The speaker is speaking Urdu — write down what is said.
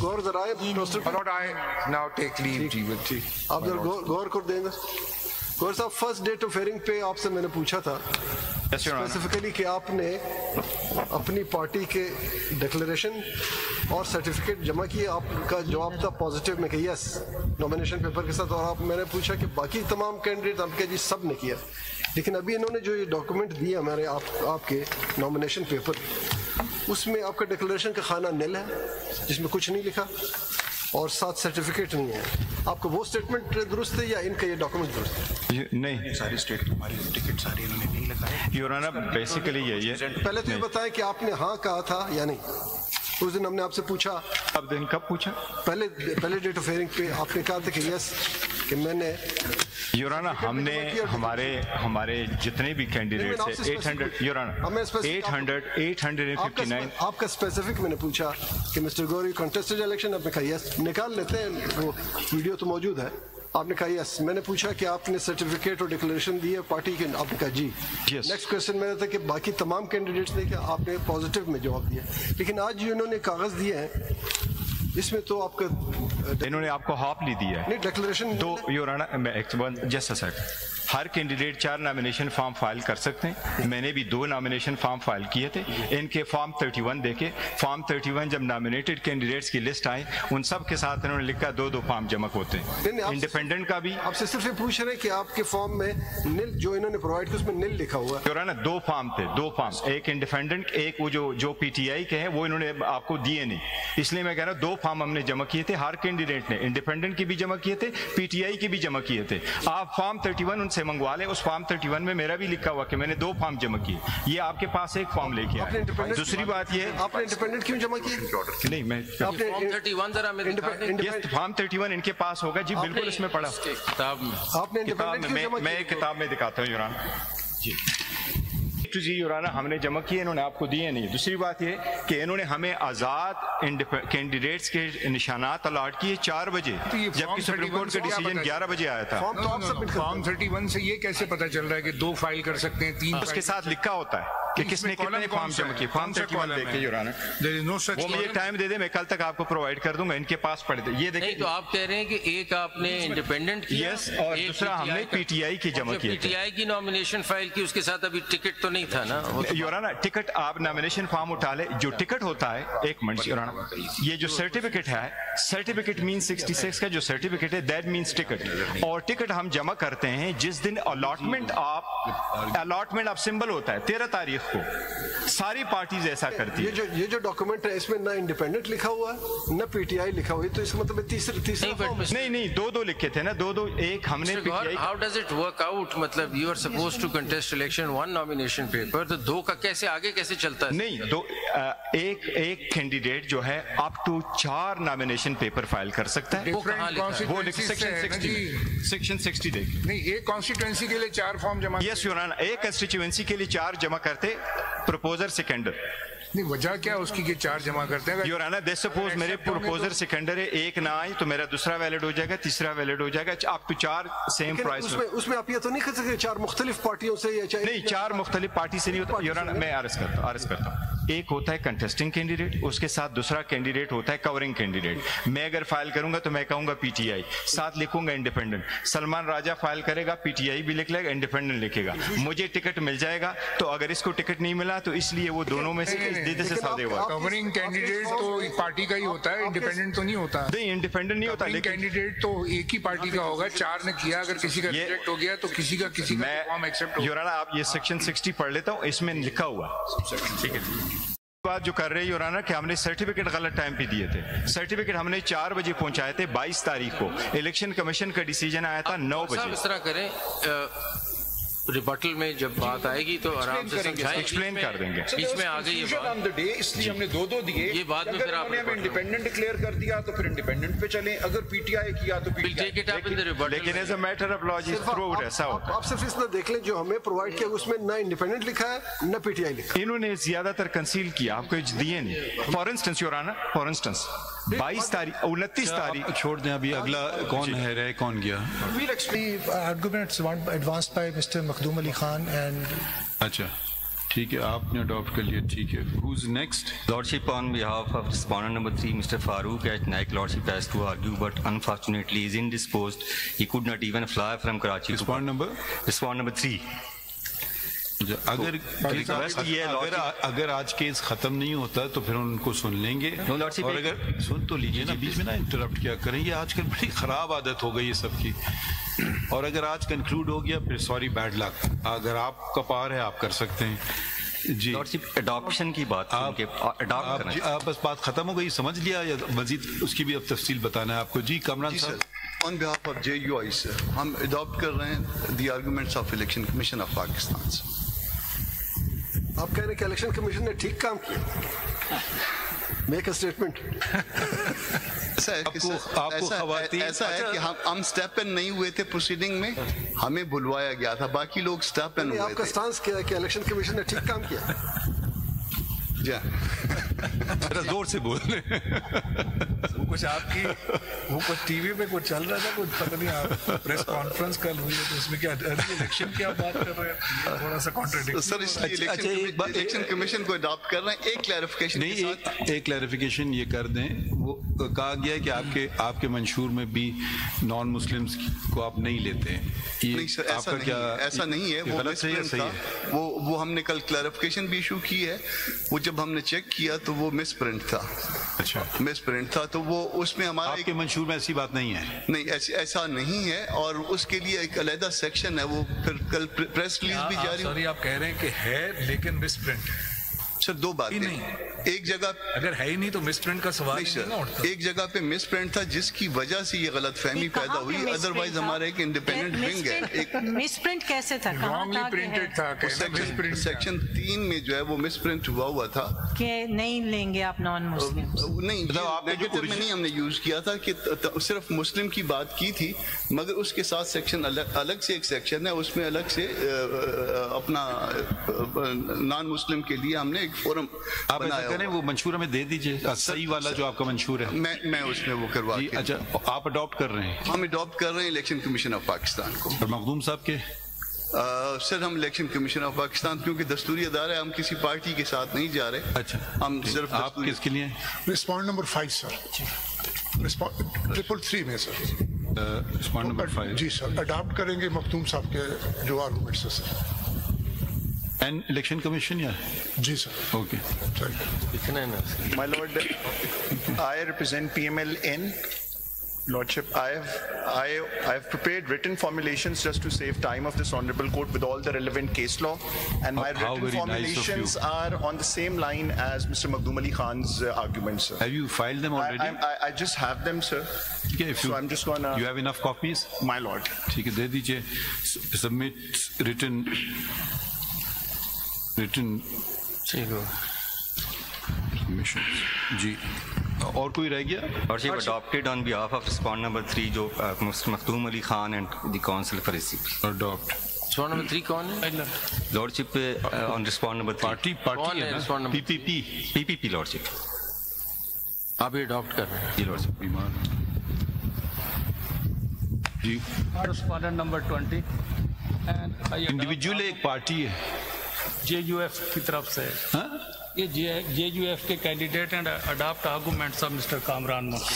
غور ذرائع now take leave جی آپ ذرا غور کر دیں گے. غور صاحب فرسٹ ڈیٹ آف ہیئرنگ پہ آپ سے میں نے پوچھا تھا اسپیسیفکلی کہ آپ نے اپنی پارٹی کے ڈکلیریشن اور سرٹیفکیٹ جمع کیے. آپ کا جواب تھا پازیٹیو میں کہ یس نامینیشن پیپر کے ساتھ. اور آپ میں نے پوچھا کہ باقی تمام کینڈیڈیٹ آپ کے جی سب نے کیا. لیکن ابھی انہوں نے جو یہ ڈاکومنٹ دیا ہمارے آپ کے نامینیشن پیپر, اس میں آپ کا ڈکلیریشن کا خانہ نل ہے جس میں کچھ نہیں لکھا اور ساتھ سرٹیفکیٹ نہیں ہے. آپ کا وہ اسٹیٹمنٹ درست ہے یا ان کا یہ ڈاکومنٹ درست ہے؟ نہیں, ساری اسٹیٹ ہماری ٹکٹ ساری انہوں نے نہیں لگایا. یور آنر بیسیکلی یہی ہے. پہلے تو یہ بتائیں کہ آپ نے ہاں کہا تھا یا نہیں. اس دن ہم نے آپ سے پوچھا. اب دن کب پوچھا؟ پہلے ڈیٹ آف ہیئرنگ پہ آپ نے کہا تھا کہ یس کہ میں نے. یور آنر ہم نے ہمارے جتنے بھی کینڈیڈیٹس ہیں 800 یور آنر 859. آپ کا اسپیسیفک میں نے پوچھا کہ مسٹر گوری کنٹیسٹڈ الیکشن, آپ نے کہا یس. نکال لیتے ہیں, وہ ویڈیو تو موجود ہے. آپ نے کہا یس. میں نے پوچھا کہ آپ نے سرٹیفکیٹ اور ڈکلیریشن دی ہے پارٹی کے, آپ نے کہا جی. نیکسٹ کوشچن میرا تھا کہ باقی تمام کینڈیڈیٹس نے کیا, آپ نے پازیٹیو میں جواب دیا. لیکن آج جو انہوں نے کاغذ دیے ہیں اس میں تو آپ کا انہوں نے آپ کو ہاپلی دیا ہے. نہیں ڈکلیریشن دو your honour just a second. ہر کینڈیڈیٹ 4 نامینیشن فارم فائل کر سکتے ہیں. میں نے بھی 2 نامینیشن فارم فائل کیے تھے. ان کے فارم 31 دیکھے. فارم 31 جب نامینیٹڈ کینڈیڈیٹس کی لسٹ آئی ان سب کے ساتھ انہوں نے لکھا 2 فارم جمع ہوتے ہیں. انڈیپینڈنٹ کا بھی آپ سے صرف یہ پوچھ رہے ہیں کہ آپ کے فارم میں نل جو انہوں نے پرووائڈ کیا اس میں نل لکھا ہوا ہے. یور آنر 2 فارم تھے, 2 فارم, ایک انڈیپینڈنٹ, ایک وہ جو پی ٹی آئی کے ہیں وہ انہوں نے آپ کو دیے نہیں. اس لیے میں کہہ رہا ہوں 2 فارم ہم نے جمع کیے تھے. ہر کینڈیڈیٹ نے انڈیپینڈنٹ کی بھی جمع کیے تھے, پی ٹی آئی کی بھی جمع کیے تھے. آپ فارم 31 ان سے منگوا لیں. اس فارم 31 میں میرا بھی لکھا ہوا کہ میں نے 2 فارم جمع کیے. یہ آپ کے پاس ایک فارم لے کے آئے. دوسری بات یہ آپ نے انڈیپینڈنٹ کیوں جمع کیے؟ نہیں, میں فارم 31 ان کے پاس ہوگا جی, بالکل اس میں پڑھا. میں ایک کتاب میں دکھاتا ہوں یور آنر. جی جی یور آنر ہم نے جمع کیے, انہوں نے آپ کو دیے نہیں. دوسری بات یہ کہ انہوں نے ہمیں آزاد کینڈیڈیٹس کے نشانات الاٹ کیے 4 بجے, جبکہ سپریم کورٹ کا ڈیسیجن 11 بجے آیا تھا. فارم 31 سے یہ کیسے پتہ چل رہا ہے کہ 2 فائل کر سکتے ہیں, 3 اس کے ساتھ لکھا ہوتا ہے کہ کس نے کتنے فارم جمع کیے. فارم 31 دیکھیں یور آنر, وہ مجھے ٹائم دے دے, میں کل تک آپ کو پرووائڈ کر دوں گا. ان کے پاس پڑھ دے. یہ دیکھیں تو آپ کہہ رہے ہیں کہ ایک آپ نے انڈیپینڈنٹ کیا, یس, اور دوسرا ہم نے پی ٹی آئی کی جمع کیے. پی ٹی آئی کی نامینیشن فائل کی, اس کے ساتھ ابھی ٹکٹ تو نہیں تھا نا. یور آنر ٹکٹ آپ نامینیشن فارم اٹھا لے. جو ٹکٹ ہوتا ہے, ایک منٹ یور آنر, یہ جو سرٹیفکیٹ ہے, سرٹیفکیٹ مینس 66 کا جو سرٹیفکیٹ ہے دیٹ مینس ٹکٹ. اور ٹکٹ ہم جمع کرتے ہیں جس دن الاٹمنٹ آپ سمبل ہوتا ہے 13 تاریخ کو. ساری پارٹیز ایسا کرتی ہے. یہ جو ڈاکومنٹ ہے اس میں نہ انڈیپینڈنٹ لکھا ہوا ہے نہ پی ٹی آئی لکھا ہوا ہے, تو اس کا مطلب تیسرا نہیں 2 لکھے تھے نا, 2 ایک ہم نے. How does it work out? مطلب you are supposed to contest election 1 nomination paper, تو 2 کا کیسے آگے کیسے چلتا ہے؟ نہیں, 2 ایک کینڈیڈیٹ جو ہے up to 4 nomination paper file کر سکتا ہے. وہ سیکشن 60 دیکھ. نہیں, ایک کانسٹیٹوئنسی کے لیے 4 فارم جمع. یس یور آنر, ایک کنسٹیچوئنسی کے لیے 4 جمع کرتے پروپوزر سیکنڈر. نہیں, وجہ کیا اس کی کہ 4 جمع کرتے ہیں؟ یور آنر دے سپوز میرے پروپوزر سیکنڈر ہے, ایک نہ آئی تو میرا دوسرا ویلڈ ہو جائے گا, تیسرا ویلڈ ہو جائے گا, اپ ٹو 4 سیم پرائس. اس میں آپ یہ تو نہیں کہہ سکتے 4 مختلف پارٹیوں سے یا نہیں, 4 مختلف پارٹی سے نہیں ہوتا. یور آنر میں عرض کرتا ہوں, ایک ہوتا ہے کنٹیسٹنگ کینڈیڈیٹ, اس کے ساتھ دوسرا کینڈیڈیٹ ہوتا ہے کورنگ کینڈیڈیٹ. میں اگر فائل کروں گا تو میں کہوں گا پی ٹی آئی, ساتھ لکھوں گا انڈیپینڈنٹ. سلمان راجہ فائل کرے گا, پی ٹی آئی بھی لکھ لے گا, انڈیپینڈنٹ لکھے گا. مجھے ٹکٹ مل جائے گا, تو اگر اس کو ٹکٹ نہیں ملا تو اس لیے وہ دونوں میں سے سودے ہوا. کورنگ کینڈیڈیٹ تو پارٹی کا ہی ہوتا ہے, انڈیپینڈنٹ تو نہیں ہوتا. نہیں, انڈیپینڈنٹ نہیں ہوتا, لیکن کینڈیڈیٹ تو ایک ہی پارٹی کا ہوگا. 4 نے کیا, اگر کسی کا ریجیکٹ ہو گیا تو کسی کا فارم ایکسپٹ ہوگا. یور آنر آپ یہ سیکشن 60 پڑھ لیتا ہوں, اس میں لکھا ہوا. ٹھیک ہے, بات جو کر رہے ہیں یور آنر کہ ہم نے سرٹیفکیٹ غلط ٹائم پہ دیے تھے. سرٹیفکیٹ ہم نے 4 بجے پہنچائے تھے 22 تاریخ کو. الیکشن کمیشن کا ڈیسیجن آیا تھا 9 بجے. اس طرح کریں, ریبٹل میں جب بات آئے گی تو آرام سے سمجھائیں, ایکسپلین کر دیں گے. بیچ میں آگے یہ بات, اس لیے ہم نے 2 دیے. یہ بعد میں پھر آپ نے انڈیپینڈنٹ ڈکلیئر کر دیا تو پھر انڈیپینڈنٹ پہ چلیں, اگر پی ٹی آئی کیا تو پی ٹی آئی. لیکن as a matter of law جی پرووڈ ایسا ہوتا. آپ صرف اس میں دیکھ لیں جو ہمیں پرووائڈ کیا اس میں نہ انڈیپینڈنٹ لکھا ہے نہ پی ٹی آئی لکھا ہے. انہوں نے زیادہ تر کنسیل کیا, آپ کو دیے نہیں. For instance your owner, for instance 22 تاریخ 29 تاریخ چھوڑ دیں, ابھی اگلا کون ہے رہے, کون گیا. arguments advanced by Mr. Makhdoom Ali Khan and اچھا ٹھیک ہے آپ نے اڈاپٹ کر لیا ٹھیک ہے who's next Lordship, on behalf of respondent number 3, Mr. Farooq H. Naik, Lordship has to argue, but unfortunately is indisposed. He could not even fly from Karachi. Respondent number 3. اگر آج کیس ختم نہیں ہوتا تو پھر ان کو سن لیں گے اور اگر سن تو لیجیے نا بیچ میں نا انٹرپٹ کیا کریں. یہ آج کل بڑی خراب عادت ہو گئی ہے سب کی. اور اگر آج کنکلوڈ ہو گیا پھر سوری بیڈ لک. اگر آپ کا پار ہے آپ کر سکتے ہیں. جی اڈاپشن کی بات آپ بس بات ختم ہو گئی سمجھ لیا یا مزید اس کی بھی اب تفصیل بتانا ہے آپ کو. جی کامران صاحب آن بہاف آف JUI سر ہم اڈاپٹ کر رہے ہیں the arguments of election commission of Pakistan سے. آپ کہہ رہے ہیں کہ الیکشن کمیشن نے ٹھیک کام کیا. Make a statement. ایسا ہے کہ ہم اسٹیپ ان نہیں ہوئے تھے پروسیڈنگ میں, ہمیں بلوایا گیا تھا, باقی لوگ اسٹیپ ان ہوئے تھے. آپ کا سٹانس کیا ہے کہ الیکشن کمیشن نے ٹھیک کام کیا؟ جی زور سے بول رہے وہ کچھ آپ کی وہ کچھ ٹی وی پہ کچھ چل رہا تھا, کچھ پتہ نہیں آپ پریس کانفرنس کل ہوئی ہے تو اس میں کیا الیکشن کی آپ بات کر رہے ہیں, تھوڑا سا کانٹرڈکشن. سر اس لیے الیکشن کمیشن کو اڈاپٹ کر رہے ہیں. ایک کلیریفیکیشن نہیں, ایک کلیریفیکیشن یہ کر دیں. وہ کہا گیا کہ آپ کے منشور میں بھی نان مسلمس کو آپ نہیں لیتے ہیں. نہیں سر ایسا نہیں ہے, وہ غلط ہے. وہ ہم نے کل کلیریفیکیشن بھی ایشو کی ہے. وہ جب ہم نے چیک کیا تو وہ مس پرنٹ تھا. اچھا مس پرنٹ تھا تو وہ اس میں ہمارا آپ کے منشور میں ایسی بات نہیں ہے. نہیں ایسا نہیں ہے, اور اس کے لیے ایک علیحدہ سیکشن ہے. وہ پھر کل پریس ریلیز بھی جاری. سوری آپ کہہ رہے ہیں کہ ہے لیکن مس پرنٹ ہے. سر دو باتیں, ایک جگہ اگر ہے ہی نہیں تو مس پرنٹ کا سوال نہیں نا اٹھتا. ایک جگہ پہ مس پرنٹ تھا جس کی وجہ سے یہ غلط فہمی پیدا ہوئی. ادروائز ہمارا ایک انڈیپینڈنٹ ونگ ہے. مس پرنٹ کیسے تھا؟ رانگلی پرنٹڈ تھا. سیکشن 3 میں جو ہے وہ مس پرنٹ ہوا تھا کہ نہیں لیں گے آپ نان مسلم. نہیں نیگیٹو میں نہیں ہم نے یوز کیا تھا کہ صرف مسلم کی بات کی تھی, مگر اس کے ساتھ سیکشن الگ سے ایک سیکشن ہے, اس میں الگ سے اپنا نان مسلم کے لیے ہم نے فورم. آپ ایسا کریں وہ منشور ہمیں دے دیجئے, صحیح والا جو آپ کا منشور ہے. میں اس میں وہ کروا. اچھا آپ اڈاپٹ کر رہے ہیں؟ ہم اڈاپٹ کر رہے ہیں الیکشن کمیشن آف پاکستان کو. اور مخدوم صاحب کے سر ہم الیکشن کمیشن آف پاکستان کیونکہ دستوری ادارہ ہے, ہم کسی پارٹی کے ساتھ نہیں جا رہے. اچھا ہم صرف آپ کس کے لیے؟ رسپونڈ نمبر 5 سر. 333 میں سر. رسپونڈ نمبر 5 جی سر اڈاپٹ کریں گے مختوم صاحب کے جو آرگومنٹس ہیں سر. اینڈ الیکشن کمیشن یا جی سر. Okay. My Lord, I represent PML in. Lordship, I have prepared written formulations just to save time of this honourable court with all the relevant case law, and my written formulations are on the same line as Mr. Makhdoom Ali Khan's arguments, sir. Have you filed them already? I just have them, sir. Okay, So I'm just gonna. You have enough copies? My Lord. ٹھیک ہے دے دیجیے. Submit written. جی اور کوئی رہ گیا؟ adopted on behalf of respondent number 3 جو Mr. Makhdoom Ali Khan and the council for receipt. Adopt. respondent number 3 کون ہے؟ Lordship on respondent number 3 party ہے نا PPP Lordship. آپ یہ اڈاپٹ کر رہے ہیں؟ جی Lordship. بیمار جی respondent number 20 انڈیویجول ایک پارٹی ہے JUF کی طرف سے. یہ JUF کے candidate and adopt arguments of mister Kamran مکی.